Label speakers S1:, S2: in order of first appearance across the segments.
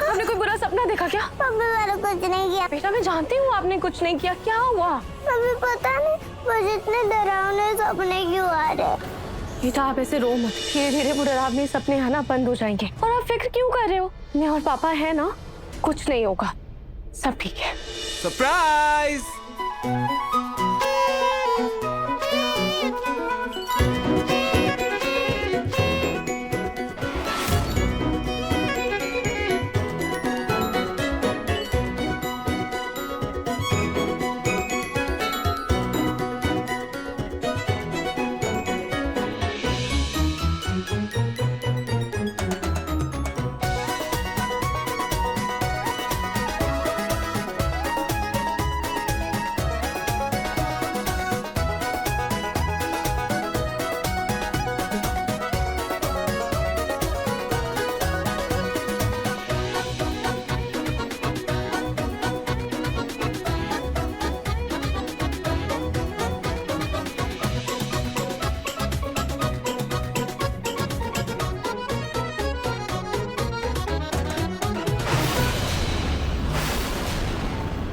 S1: आपने कोई बुरा सपना देखा क्या?
S2: मम्मी मैंने कुछ नहीं किया।
S1: बेटा मैं जानती हूँ आपने कुछ नहीं किया, क्या हुआ?
S2: मम्मी पता नहीं मुझे इतने डरावने सपने क्यों आ रहे।
S1: बेटा आप ऐसे रो मत, धीरे धीरे वो डरावने सपने आना बंद हो जाएंगे। और आप फिक्र क्यों कर रहे हो? मैं और पापा है ना, कुछ नहीं होगा, सब ठीक है।
S3: सरप्राइज!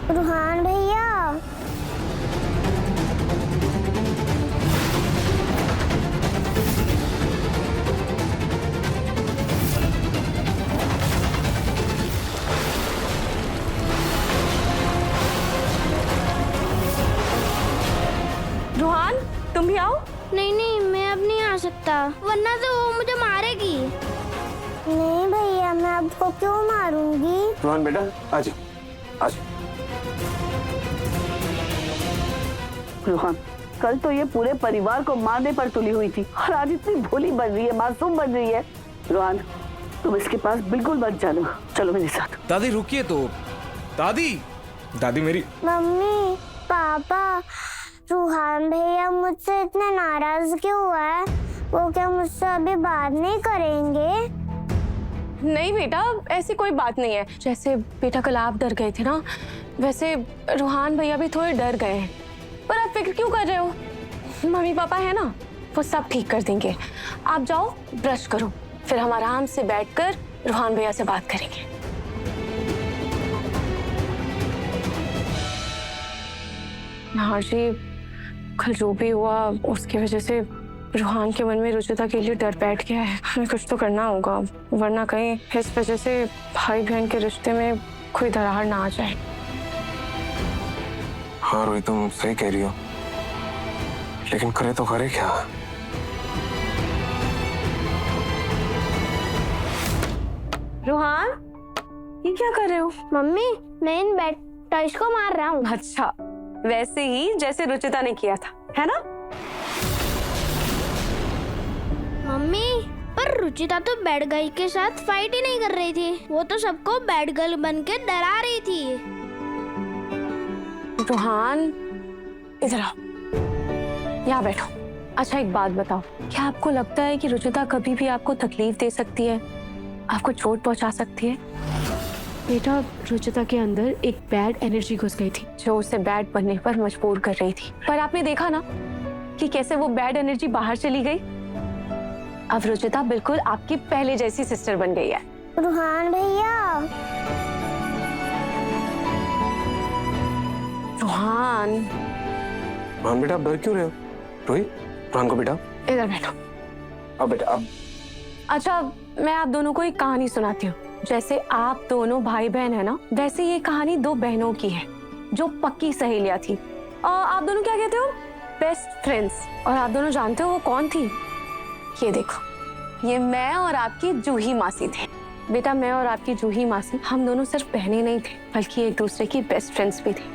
S2: रुहान भैया,
S1: रोहान तुम भी आओ।
S2: नहीं मैं अब नहीं आ सकता, वरना तो वो मुझे मारेगी। नहीं भैया, मैं आपको क्यों मारूंगी?
S3: रोहन बेटा आ जाओ, आ जाओ।
S4: रोहन, कल तो ये पूरे परिवार को मारने पर तुली हुई थी और आज इतनी भोली बन रही है, मासूम बन रही है। रोहन, तुम इसके पास बिल्कुल मत जाना, चलो मेरे साथ।
S3: दादी रुकिए तो। दादी, दादी मेरी।
S2: मम्मी, पापा, रुहान भैया मुझसे इतने नाराज क्यों हुआ है? वो क्या मुझसे अभी बात नहीं करेंगे?
S1: नहीं बेटा, ऐसी कोई बात नहीं है। जैसे बेटा कल आप डर गए थे ना, वैसे रोहान भैया भी थोड़े डर गए हैं। पर आप फिक्र क्यों कर रहे हो? मम्मी पापा है ना, वो सब ठीक कर देंगे। आप जाओ ब्रश करो, फिर हम आराम से बैठकर रोहान भैया से बात करेंगे। हाँ जी, कल जो भी हुआ उसकी वजह से रोहान के मन में रुचिता के लिए डर बैठ गया है। हमें कुछ तो करना होगा, वरना कहीं इस वजह से भाई बहन के रिश्ते में कोई दरार ना आ जाए।
S3: हाँ रोहित, तुम सही कह रही हो, लेकिन करे तो करे क्या?
S1: रोहान, ये क्या कर रहे हो?
S2: मम्मी, मैं इन बैट टॉयज को मार रहा हूँ।
S1: अच्छा, वैसे ही जैसे रुचिता ने किया था, है ना?
S2: मम्मी, पर रुचिता तो बैड गाय के साथ फाइट ही नहीं कर रही थी, वो तो सबको बैड गर्ल बन के डरा रही थी।
S1: रोहान, इधर आओ, यहाँ बैठो। अच्छा एक बात बताओ, क्या आपको लगता है कि रुचिता कभी भी आपको तकलीफ दे सकती है, आपको चोट पहुंचा सकती है? बेटा, रुचिता के अंदर एक बैड एनर्जी घुस गई थी जो उसे बैड बनने पर मजबूर कर रही थी। पर आपने देखा ना कि कैसे वो बैड एनर्जी बाहर चली गई। अब रुचिता बिल्कुल आपकी पहले जैसी सिस्टर बन गई है।
S2: रुहान भैया,
S1: रोहान,
S3: रोहन बेटा आप डर क्यों रहे हो? रोहित, रोहन को बेटा
S1: इधर बैठो।
S3: अब बेटा अब।
S1: अच्छा, मैं आप दोनों को एक कहानी सुनाती हूँ। जैसे आप दोनों भाई बहन है ना, वैसे ये कहानी दो बहनों की है जो पक्की सहेलियां थी। आप दोनों क्या कहते हो? Best friends. और आप दोनों जानते हो वो कौन थी? ये देखो, ये मैं और आपकी जूही मासी थे। बेटा, मैं और आपकी जूही मासी, हम दोनों सिर्फ बहनें नहीं थे, बल्कि एक दूसरे की बेस्ट फ्रेंड्स भी थे,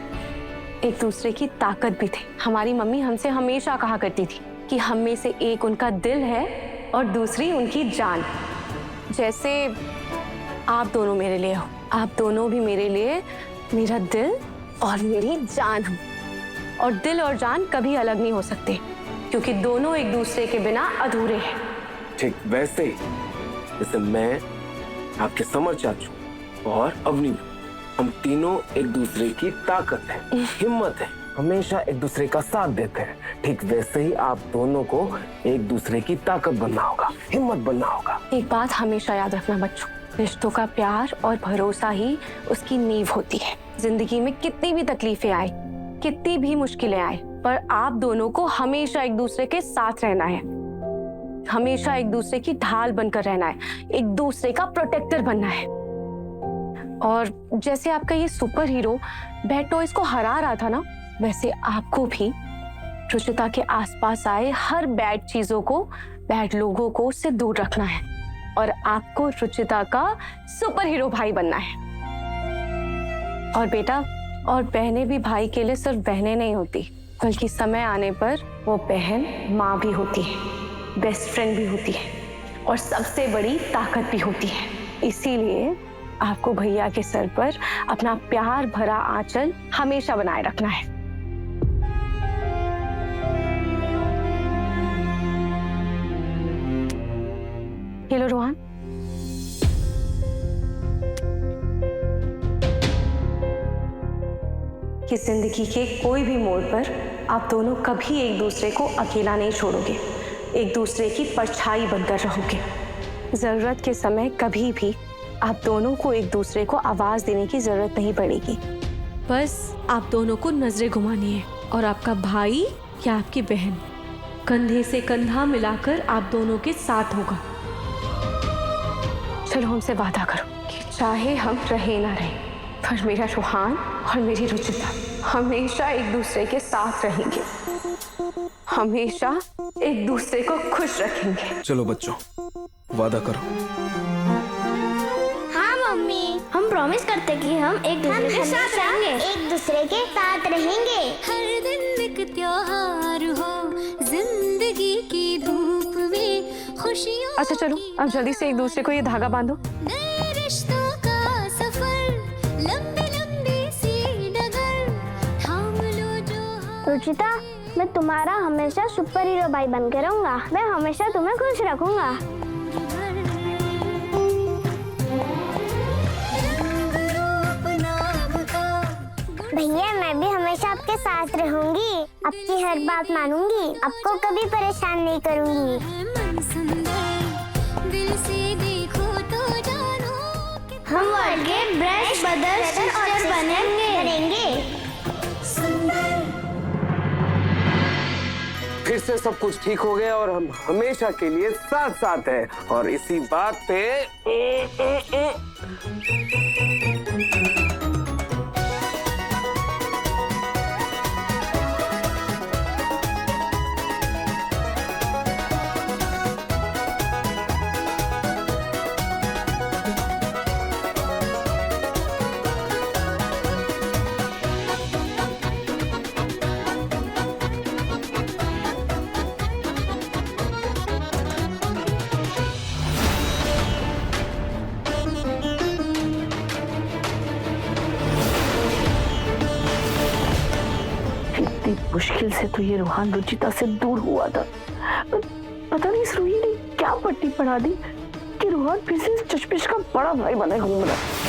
S1: एक दूसरे की ताकत भी थे। हमारी मम्मी हमसे हमेशा कहा करती थी कि हम में से एक उनका दिल है और दूसरी उनकी जान। जैसे आप दोनों मेरे लिए हो, आप दोनों भी मेरे लिए मेरा दिल और मेरी जान हो। और दिल और जान कभी अलग नहीं हो सकते, क्योंकि दोनों एक दूसरे के बिना अधूरे हैं।
S3: ठीक वैसे ही जैसे मैं, आपके समर चाचू और अवनी, हम तीनों एक दूसरे की ताकत है, हिम्मत है, हमेशा एक दूसरे का साथ देते हैं। ठीक वैसे ही आप दोनों को एक दूसरे की ताकत बनना होगा, हिम्मत बनना होगा।
S1: एक बात हमेशा याद रखना बच्चों, रिश्तों का प्यार और भरोसा ही उसकी नींव होती है। जिंदगी में कितनी भी तकलीफें आए, कितनी भी मुश्किलें आए, पर आप दोनों को हमेशा एक दूसरे के साथ रहना है, हमेशा एक दूसरे की ढाल बनकर रहना है, एक दूसरे का प्रोटेक्टर बनना है। और जैसे आपका ये सुपर हीरो बैड टॉयज को हरा रहा था ना, वैसे आपको भी रुचिता के आसपास आए हर बैड चीजों को, बैड लोगों को उससे दूर रखना है और आपको रुचिता का सुपर हीरो भाई बनना है। और बेटा, और बहनें भी भाई के लिए सिर्फ बहनें नहीं होती, बल्कि समय आने पर वो बहन माँ भी होती है, बेस्ट फ्रेंड भी होती है और सबसे बड़ी ताकत भी होती है। इसीलिए आपको भैया के सर पर अपना प्यार भरा आंचल हमेशा बनाए रखना है। ये लो रोहन। कि जिंदगी के कोई भी मोड़ पर आप दोनों कभी एक दूसरे को अकेला नहीं छोड़ोगे, एक दूसरे की परछाई बनकर रहोगे। जरूरत के समय कभी भी आप दोनों को एक दूसरे को आवाज देने की जरूरत नहीं पड़ेगी। बस आप दोनों को नजरें घुमानी है और आपका भाई या आपकी बहन कंधे से कंधा मिलाकर आप दोनों के साथ होगा। चलो हमसे वादा करो कि चाहे हम रहे ना रहे, पर मेरा रोहान और मेरी रुचिता हमेशा एक दूसरे के साथ रहेंगे, हमेशा एक दूसरे को खुश रखेंगे।
S3: चलो बच्चों, वादा करो।
S2: हाँ मम्मी, हम प्रॉमिस करते कि हम एक दूसरे के साथ रहेंगे, एक दूसरे के साथ रहेंगे।
S5: हर दिन एक त्योहार हो, जिंदगी की धूप में खुशियों।
S1: अच्छा चलो, अब जल्दी से एक दूसरे को ये धागा बांधो।
S5: नए रिश्तों का सफर, लंबी लंबी सी डगर, थाम लो जो।
S2: रुचिता, मैं तुम्हारा हमेशा सुपर हीरो भाई बन के रहूंगा। मैं हमेशा तुम्हें खुश रखूंगा। भैया, मैं भी हमेशा आपके साथ रहूंगी, आपकी हर बात मानूंगी, आपको कभी परेशान नहीं करूंगी।
S5: मन सुंदर, दिल से देखो तो जानो कि
S2: हम आगे ब्रश बदल सिस्टर बनेंगे।
S3: फिर से सब कुछ ठीक हो गया और हम हमेशा के लिए साथ साथ हैं। और इसी बात पे
S4: मुश्किल से तो ये रूहान रुचिता से दूर हुआ था। पता नहीं इस रूही ने क्या पट्टी पढ़ा दी कि रूहान फिर से इस चशमिश का बड़ा भाई बने घूम रहा है।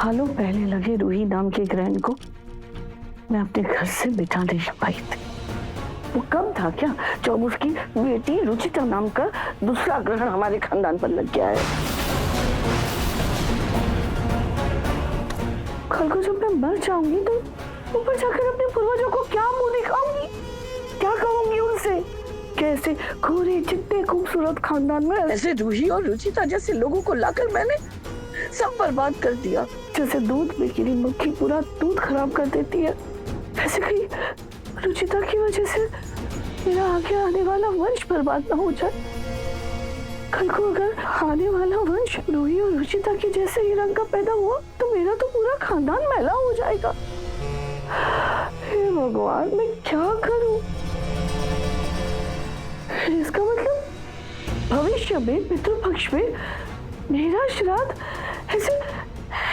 S4: सालों पहले लगे रूही नाम के ग्रहण को मैं अपने घर से मिटा नहीं पाई थी। वो कब था क्या जब उसकी बेटी रुचिता नाम का दूसरा ग्रहण हमारे खानदान पर लग गया है। कल को जब मैं मर जाऊंगी तो ऊपर जाकर अपने पूर्वजों को क्या मुंह दिखाऊंगी, क्या कहूंगी उनसे? कैसे गोरे चिट्टे खूबसूरत खानदान में ऐसे रूही और रुचिता जैसे लोगों को लाकर मैंने सब बर्बाद कर दिया। जैसे दूध में गिरी मक्खी पूरा दूध खराब कर देती है, वैसे कहीं रुचिता की वजह से मेरा आगे आने वाला वंश बर्बाद ना हो जाए। कल को अगर आने वाला वंश रूही और रुचिता के जैसे ही रंग का पैदा हुआ तो मेरा तो पूरा खानदान मैला हो जाएगा। हे भगवान, मैं क्या करूं? इसका मतलब भविष्य में पितृपक्ष में मेरा श्राद्ध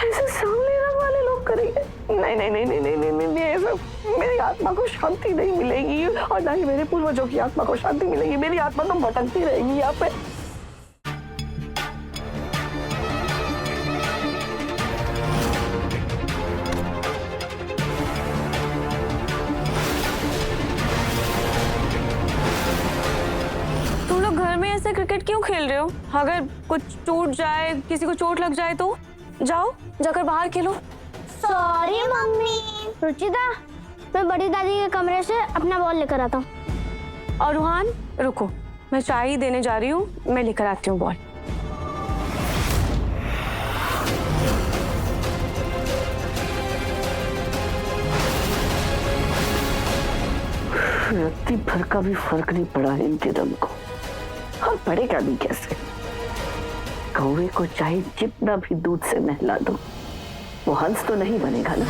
S4: ऐसे सामने रंग वाले लोग करेंगे? नहीं नहीं नहीं नहीं नहीं नहीं नहीं, नहीं, ये सब मेरी आत्मा को शांति नहीं मिलेगी और ना ही मेरे पूर्वजों की आत्मा को शांति मिलेगी। मेरी आत्मा तो भटकती रहेगी यहाँ पे।
S1: तुम लोग घर में ऐसे क्रिकेट क्यों खेल रहे हो? अगर कुछ टूट जाए, किसी को चोट लग जाए तो जाओ, जाकर बाहर खेलो।
S2: Sorry mummy. रुचिता, मैं बड़ी दादी के कमरे से अपना बॉल लेकर आता हूँ।
S1: और रूहान रुको, मैं चाय ही देने जा रही हूँ, मैं लेकर आती हूँ बॉल।
S4: रत्ती भर का भी फर्क नहीं पड़ा है इनके दम को, और पड़ेगा भी कैसे? कौवे को चाहे जितना भी दूध से नहला दो, वो हंस तो नहीं बनेगा ना।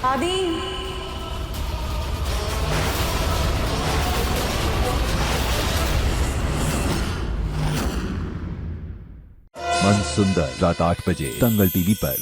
S1: आदि
S6: मन सुंदर रात 8 बजे दंगल टीवी पर।